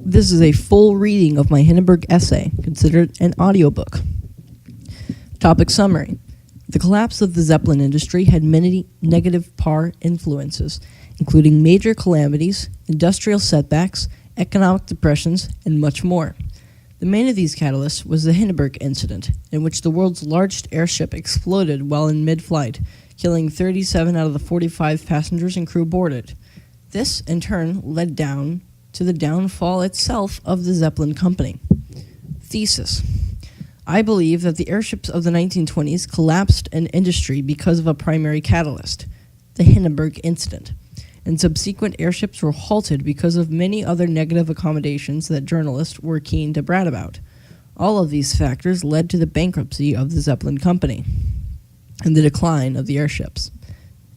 This is a full reading of my Hindenburg essay, considered an audiobook. Topic summary. The collapse of the Zeppelin industry had many negative par influences, including major calamities, industrial setbacks, economic depressions, and much more. The main of these catalysts was the Hindenburg incident, in which the world's largest airship exploded while in mid-flight, killing 37 out of the 45 passengers and crew aboard it. This, in turn, led down to the downfall itself of the Zeppelin company. Thesis. I believe that the airships of the 1920s collapsed an industry because of a primary catalyst, the Hindenburg incident, and subsequent airships were halted because of many other negative accommodations that journalists were keen to brag about. All of these factors led to the bankruptcy of the Zeppelin company and the decline of the airships.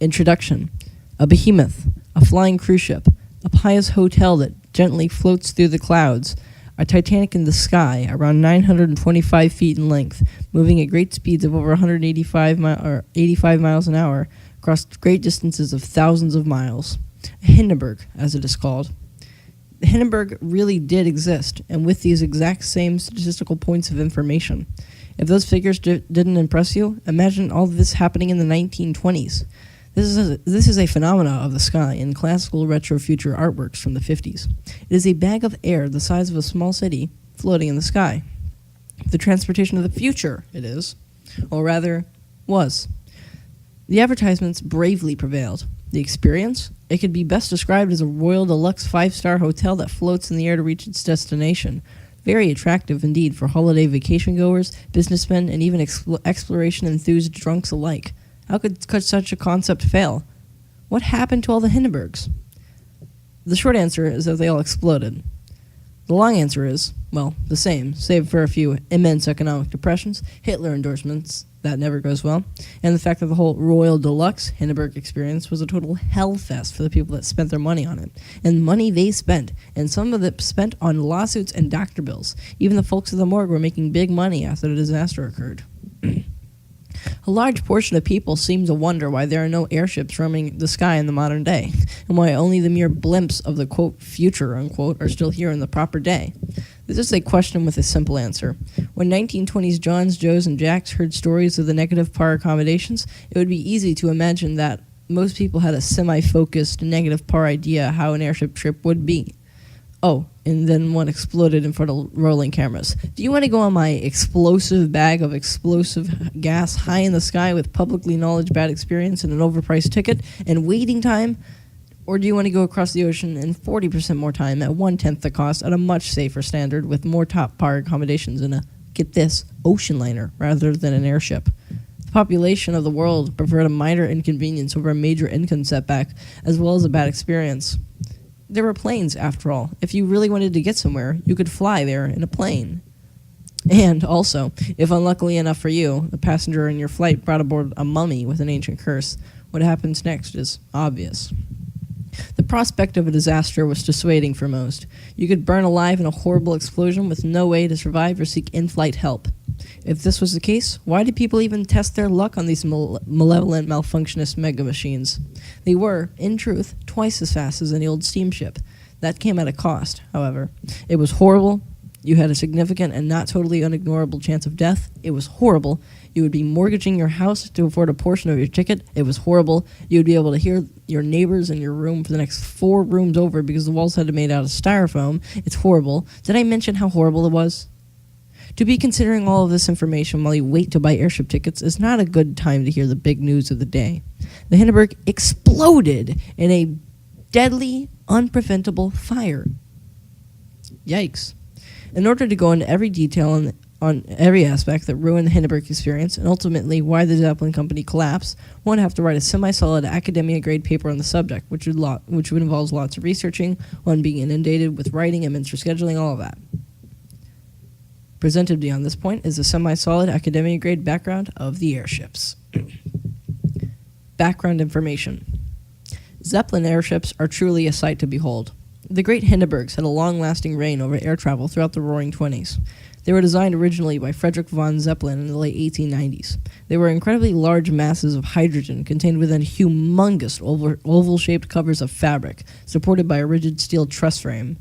Introduction. A behemoth, a flying cruise ship, a pious hotel that gently floats through the clouds, a Titanic in the sky, around 925 feet in length, moving at great speeds of over 85 miles an hour, across great distances of thousands of miles. A Hindenburg, as it is called. The Hindenburg really did exist, and with these exact same statistical points of information. If those figures didn't impress you, imagine all this happening in the 1920s. This is a phenomena of the sky in classical retro-future artworks from the 50s. It is a bag of air the size of a small city floating in the sky. The transportation of the future, it is. Or rather, was. The advertisements bravely prevailed. The experience? It could be best described as a Royal Deluxe 5-star hotel that floats in the air to reach its destination. Very attractive indeed for holiday vacation goers, businessmen, and even exploration-enthused drunks alike. How could such a concept fail? What happened to all the Hindenburgs? The short answer is that they all exploded. The long answer is, well, the same, save for a few immense economic depressions, Hitler endorsements, that never goes well, and the fact that the whole Royal Deluxe Hindenburg experience was a total hellfest for the people that spent their money on it. And money they spent, and some of it spent on lawsuits and doctor bills. Even the folks at the morgue were making big money after the disaster occurred. A large portion of people seem to wonder why there are no airships roaming the sky in the modern day, and why only the mere blimps of the, quote, future, unquote, are still here in the proper day. This is a question with a simple answer. When 1920s Johns, Joes, and Jacks heard stories of the negative par accommodations, it would be easy to imagine that most people had a semi-focused negative par idea how an airship trip would be. Oh, and then one exploded in front of rolling cameras. Do you want to go on my explosive bag of explosive gas high in the sky with publicly knowledge bad experience and an overpriced ticket and waiting time? Or do you want to go across the ocean in 40% more time at 1/10 the cost at a much safer standard with more top par accommodations in a, get this, ocean liner rather than an airship? The population of the world preferred a minor inconvenience over a major income setback as well as a bad experience. There were planes, after all. If you really wanted to get somewhere, you could fly there in a plane. And also, if unluckily enough for you, the passenger in your flight brought aboard a mummy with an ancient curse, what happens next is obvious. The prospect of a disaster was dissuading for most. You could burn alive in a horrible explosion with no way to survive or seek in-flight help. If this was the case, why did people even test their luck on these malevolent malfunctionist mega machines? They were, in truth, twice as fast as any old steamship. That came at a cost, however. It was horrible. You had a significant and not totally unignorable chance of death. It was horrible. You would be mortgaging your house to afford a portion of your ticket. It was horrible. You would be able to hear your neighbors in your room for the next 4 rooms over because the walls had to be made out of styrofoam. It's horrible. Did I mention how horrible it was? To be considering all of this information while you wait to buy airship tickets is not a good time to hear the big news of the day. The Hindenburg exploded in a deadly, unpreventable fire. Yikes. In order to go into every detail on every aspect that ruined the Hindenburg experience and ultimately why the Zeppelin company collapsed, one would have to write a semi-solid academia-grade paper on the subject, which would involve lots of researching, one being inundated with writing and minister scheduling, all of that. Presented beyond this point is a semi-solid academia-grade background of the airships. Background information. Zeppelin airships are truly a sight to behold. The great Hindenburgs had a long-lasting reign over air travel throughout the Roaring Twenties. They were designed originally by Frederick von Zeppelin in the late 1890s. They were incredibly large masses of hydrogen contained within humongous oval-shaped covers of fabric, supported by a rigid steel truss frame.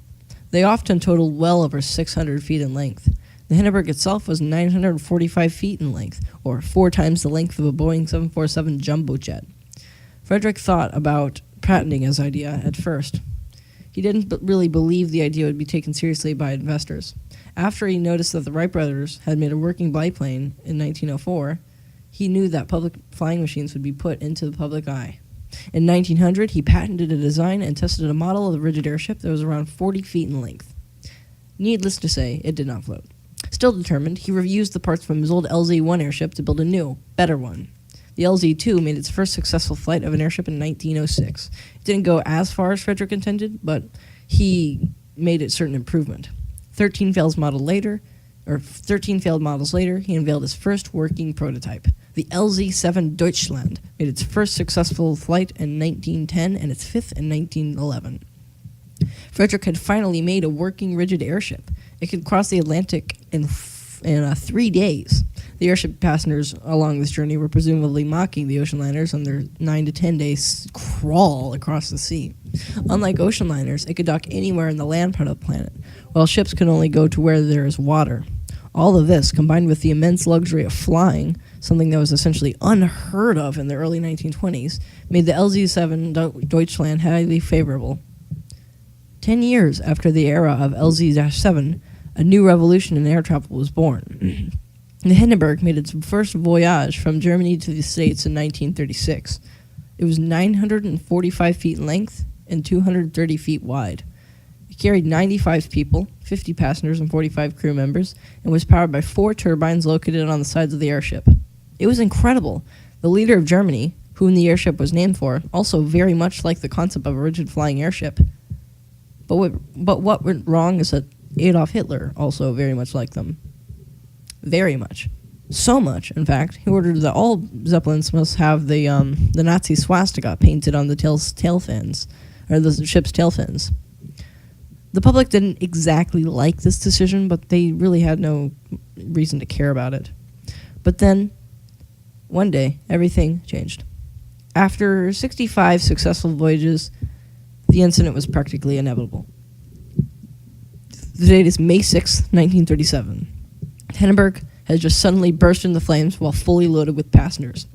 They often totaled well over 600 feet in length. The Hindenburg itself was 945 feet in length, or 4 times the length of a Boeing 747 jumbo jet. Frederick thought about patenting his idea at first. He didn't really believe the idea would be taken seriously by investors. After he noticed that the Wright brothers had made a working biplane in 1904, he knew that public flying machines would be put into the public eye. In 1900, he patented a design and tested a model of the rigid airship that was around 40 feet in length. Needless to say, it did not float. Still determined, he reused the parts from his old LZ-1 airship to build a new, better one. The LZ-2 made its first successful flight of an airship in 1906. It didn't go as far as Frederick intended, but he made it certain improvement. 13 failed models later, he unveiled his first working prototype. The LZ-7 Deutschland made its first successful flight in 1910 and its fifth in 1911. Frederick had finally made a working rigid airship. It could cross the Atlantic in 3 days. The airship passengers along this journey were presumably mocking the ocean liners on their 9 to 10 days crawl across the sea. Unlike ocean liners, it could dock anywhere in the land part of the planet, while ships could only go to where there is water. All of this, combined with the immense luxury of flying, something that was essentially unheard of in the early 1920s, made the LZ-7 Deutschland highly favorable. 10 years after the era of LZ-7, a new revolution in air travel was born. The Hindenburg made its first voyage from Germany to the States in 1936. It was 945 feet in length and 230 feet wide. It carried 95 people, 50 passengers, and 45 crew members, and was powered by 4 turbines located on the sides of the airship. It was incredible. The leader of Germany, whom the airship was named for, also very much liked the concept of a rigid flying airship. But what went wrong is that Adolf Hitler also very much liked them. Very much. So much, in fact, he ordered that all Zeppelins must have the Nazi swastika painted on the tail fins, or the ship's tail fins. The public didn't exactly like this decision, but they really had no reason to care about it. But then, one day, everything changed. After 65 successful voyages, the incident was practically inevitable. The date is May 6, 1937. Hindenburg has just suddenly burst into flames while fully loaded with passengers.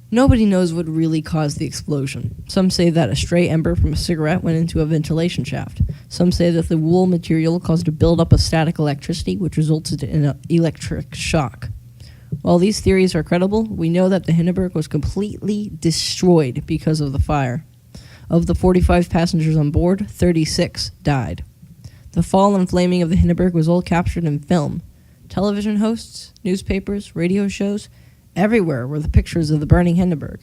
Nobody knows what really caused the explosion. Some say that a stray ember from a cigarette went into a ventilation shaft. Some say that the wool material caused a buildup of static electricity, which resulted in an electric shock. While these theories are credible, we know that the Hindenburg was completely destroyed because of the fire. Of the 45 passengers on board, 36 died. The fall and flaming of the Hindenburg was all captured in film. Television hosts, newspapers, radio shows, everywhere were the pictures of the burning Hindenburg.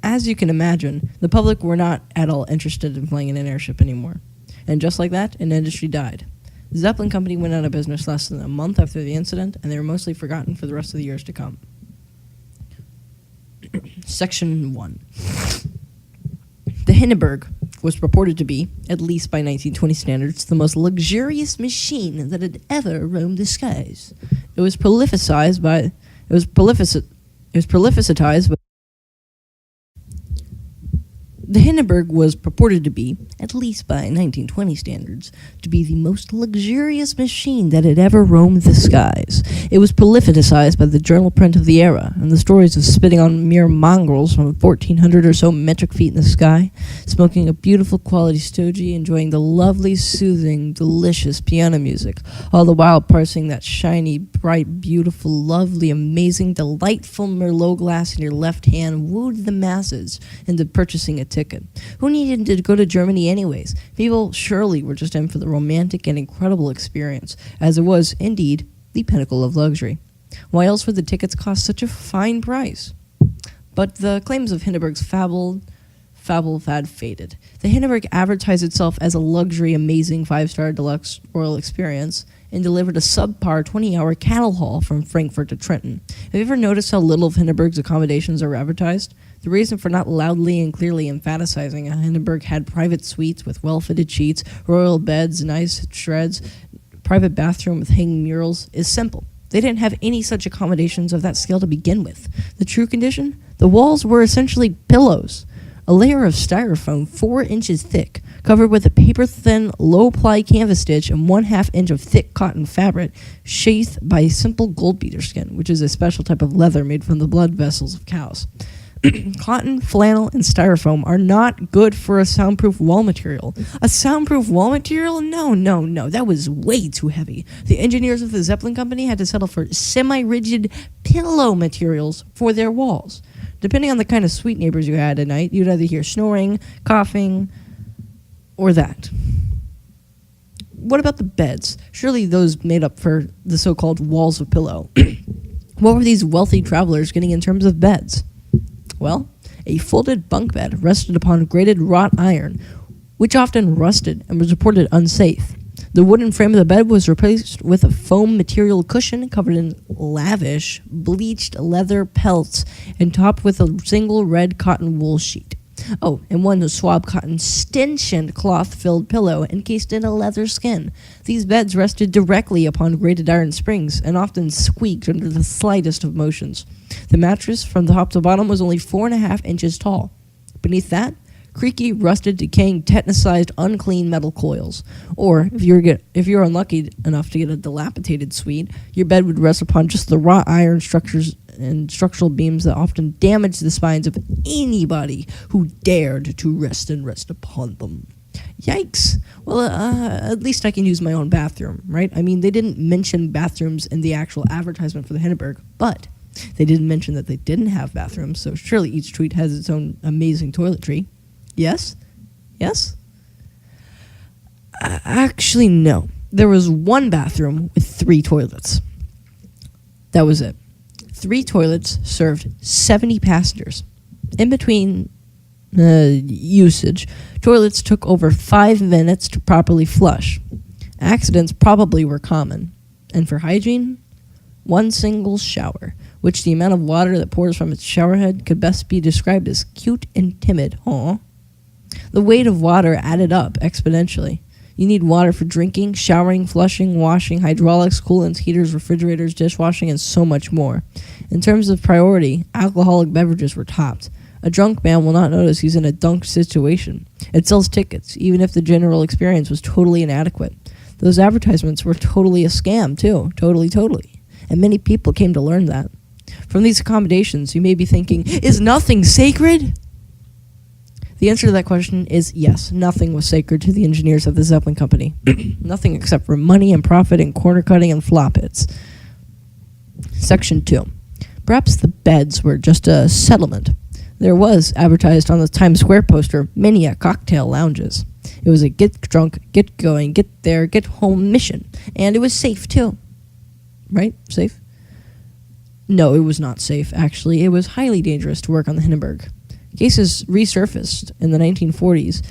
As you can imagine, the public were not at all interested in flying in an airship anymore. And just like that, an industry died. The Zeppelin company went out of business less than a month after the incident, and they were mostly forgotten for the rest of the years to come. Section 1. The Hindenburg was purported to be, at least by 1920 standards, the most luxurious machine that had ever roamed the skies. It was prolificized by The Hindenburg was purported to be, at least by 1920 standards, to be the most luxurious machine that had ever roamed the skies. It was prolificized by the journal print of the era, and the stories of spitting on mere mongrels from 1,400 or so metric feet in the sky, smoking a beautiful quality stogie, enjoying the lovely, soothing, delicious piano music, all the while parsing that shiny, bright, beautiful, lovely, amazing, delightful Merlot glass in your left hand wooed the masses into purchasing a ticket. Who needed to go to Germany anyways? People surely were just in for the romantic and incredible experience, as it was, indeed, the pinnacle of luxury. Why else would the tickets cost such a fine price? But the claims of Hindenburg's fable had faded. The Hindenburg advertised itself as a luxury, amazing 5-star deluxe royal experience and delivered a subpar 20-hour cattle haul from Frankfurt to Trenton. Have you ever noticed how little of Hindenburg's accommodations are advertised? The reason for not loudly and clearly emphasizing how Hindenburg had private suites with well-fitted sheets, royal beds, nice shreds, private bathroom with hanging murals is simple. They didn't have any such accommodations of that scale to begin with. The true condition? The walls were essentially pillows. A layer of styrofoam 4 inches thick, covered with a paper-thin, low-ply canvas stitch and 1/2 inch of thick cotton fabric, sheathed by simple goldbeater skin, which is a special type of leather made from the blood vessels of cows. Cotton, flannel, and styrofoam are not good for a soundproof wall material. A soundproof wall material? No. That was way too heavy. The engineers of the Zeppelin Company had to settle for semi-rigid pillow materials for their walls. Depending on the kind of sweet neighbors you had at night, you'd either hear snoring, coughing, or that. What about the beds? Surely those made up for the so-called walls of pillow. What were these wealthy travelers getting in terms of beds? Well, a folded bunk bed rested upon grated wrought iron, which often rusted and was reported unsafe. The wooden frame of the bed was replaced with a foam material cushion covered in lavish, bleached leather pelts and topped with a single red cotton wool sheet. Oh, and one swab cotton stenchioned cloth-filled pillow encased in a leather skin. These beds rested directly upon grated iron springs and often squeaked under the slightest of motions. The mattress from the top to bottom was only 4.5 inches tall. Beneath that, creaky, rusted, decaying, tetanusized, unclean metal coils. Or, if you're unlucky enough to get a dilapidated suite, your bed would rest upon just the wrought iron structures and structural beams that often damaged the spines of anybody who dared to rest upon them. Yikes. Well, at least I can use my own bathroom, right? I mean, they didn't mention bathrooms in the actual advertisement for the Hindenburg, but they didn't mention that they didn't have bathrooms, so surely each suite has its own amazing toiletry. Yes? Actually, no. There was one bathroom with 3 toilets. That was it. 3 toilets served 70 passengers. In between usage, toilets took over 5 minutes to properly flush. Accidents probably were common. And for hygiene, one single shower, which the amount of water that pours from its showerhead could best be described as cute and timid. Aww. The weight of water added up exponentially. You need water for drinking, showering, flushing, washing, hydraulics, coolants, heaters, refrigerators, dishwashing, and so much more. In terms of priority, alcoholic beverages were topped. A drunk man will not notice he's in a dunk situation. It sells tickets, even if the general experience was totally inadequate. Those advertisements were totally a scam, too. Totally. And many people came to learn that. From these accommodations, you may be thinking, is nothing sacred? The answer to that question is yes, nothing was sacred to the engineers of the Zeppelin Company. Nothing except for money and profit and corner cutting and flop hits. Section 2. Perhaps the beds were just a settlement. There was, advertised on the Times Square poster, many cocktail lounges. It was a get drunk, get going, get there, get home mission. And it was safe, too. Right? Safe? No, it was not safe, actually. It was highly dangerous to work on the Hindenburg. Cases resurfaced in the 1940s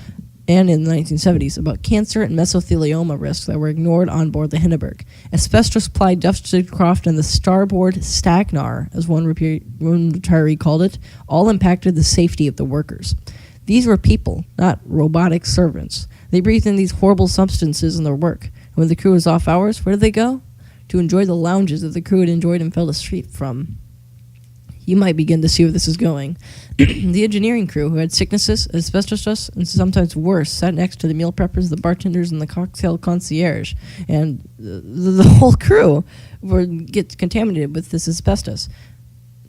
and in the 1970s about cancer and mesothelioma risks that were ignored on board the Hindenburg. Asbestos-plied dusted croft and the starboard stagnar, as one retiree called it, all impacted the safety of the workers. These were people, not robotic servants. They breathed in these horrible substances in their work. And when the crew was off hours, where did they go? To enjoy the lounges that the crew had enjoyed and fell asleep from. You might begin to see where this is going. The engineering crew, who had sicknesses, asbestos dust, and sometimes worse, sat next to the meal preppers, the bartenders, and the cocktail concierge. And the whole crew would get contaminated with this asbestos.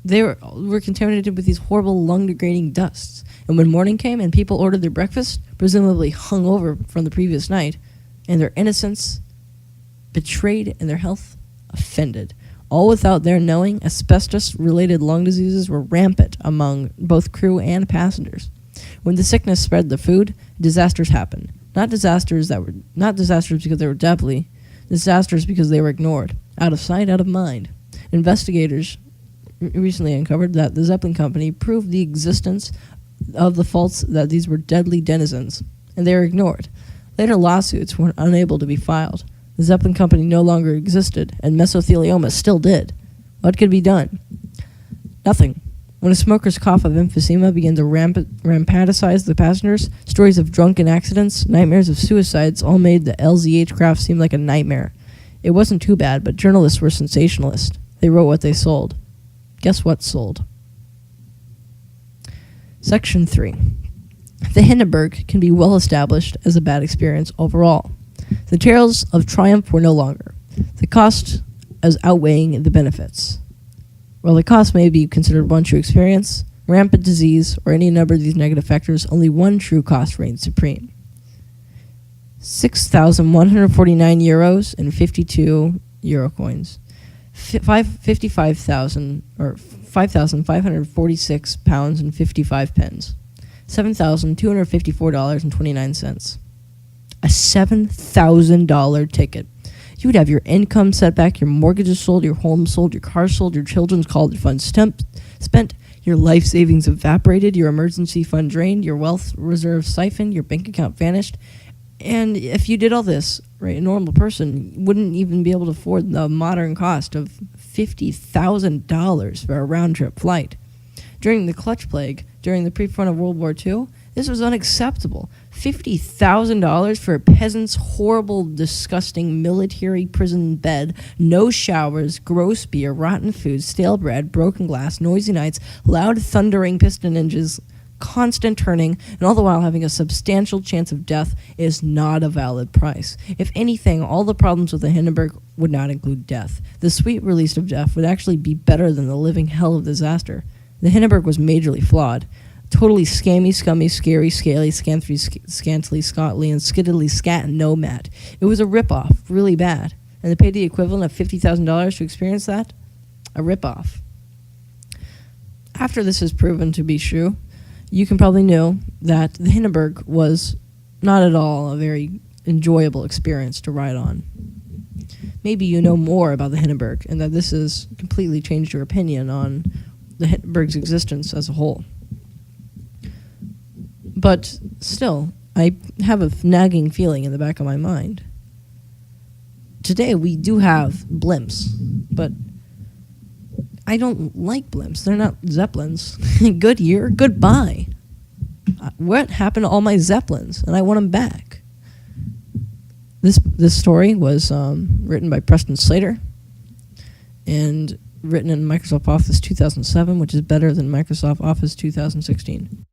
They were contaminated with these horrible lung-degrading dusts. And when morning came and people ordered their breakfast, presumably hung over from the previous night, and their innocence betrayed and their health offended. All without their knowing, asbestos-related lung diseases were rampant among both crew and passengers. When the sickness spread the food, disasters happened. Not disasters because they were deadly, disasters because they were ignored. Out of sight, out of mind. Investigators recently uncovered that the Zeppelin Company proved the existence of the faults that these were deadly denizens, and they were ignored. Later lawsuits were unable to be filed. The Zeppelin Company no longer existed, and mesothelioma still did. What could be done? Nothing. When a smoker's cough of emphysema began to rampanticize the passengers, stories of drunken accidents, nightmares of suicides all made the LZH craft seem like a nightmare. It wasn't too bad, but journalists were sensationalists. They wrote what they sold. Guess what sold? Section 3. The Hindenburg can be well established as a bad experience overall. The tales of triumph were no longer. The cost as outweighing the benefits. While the cost may be considered one true experience, rampant disease, or any number of these negative factors, only one true cost reigns supreme. 6,149 euros and 52 euro coins. 5,546 pounds and 55 pence. $7,254.29. A $7,000 ticket. You would have your income set back, your mortgages sold, your home sold, your car sold, your children's college funds spent, your life savings evaporated, your emergency fund drained, your wealth reserve siphoned, your bank account vanished. And if you did all this, right, a normal person wouldn't even be able to afford the modern cost of $50,000 for a round-trip flight. During the clutch plague, during the pre-front of World War II, this was unacceptable. $50,000 for a peasant's horrible, disgusting military prison bed, no showers, gross beer, rotten food, stale bread, broken glass, noisy nights, loud thundering piston engines, constant turning, and all the while having a substantial chance of death is not a valid price. If anything, all the problems with the Hindenburg would not include death. The sweet release of death would actually be better than the living hell of disaster. The Hindenburg was majorly flawed. Totally scammy, scummy, scary, scaly, scantily, scotly, and skiddily scat and nomad. It was a ripoff, really bad. And they paid the equivalent of $50,000 to experience that? A ripoff. After this is proven to be true, you can probably know that the Hindenburg was not at all a very enjoyable experience to ride on. Maybe you know more about the Hindenburg and that this has completely changed your opinion on the Hindenburg's existence as a whole. But still, I have a nagging feeling in the back of my mind. Today we do have blimps, but I don't like blimps. They're not Zeppelins. Goodyear, goodbye. What happened to all my Zeppelins? And I want them back. This story was written by Preston Slater and written in Microsoft Office 2007, which is better than Microsoft Office 2016.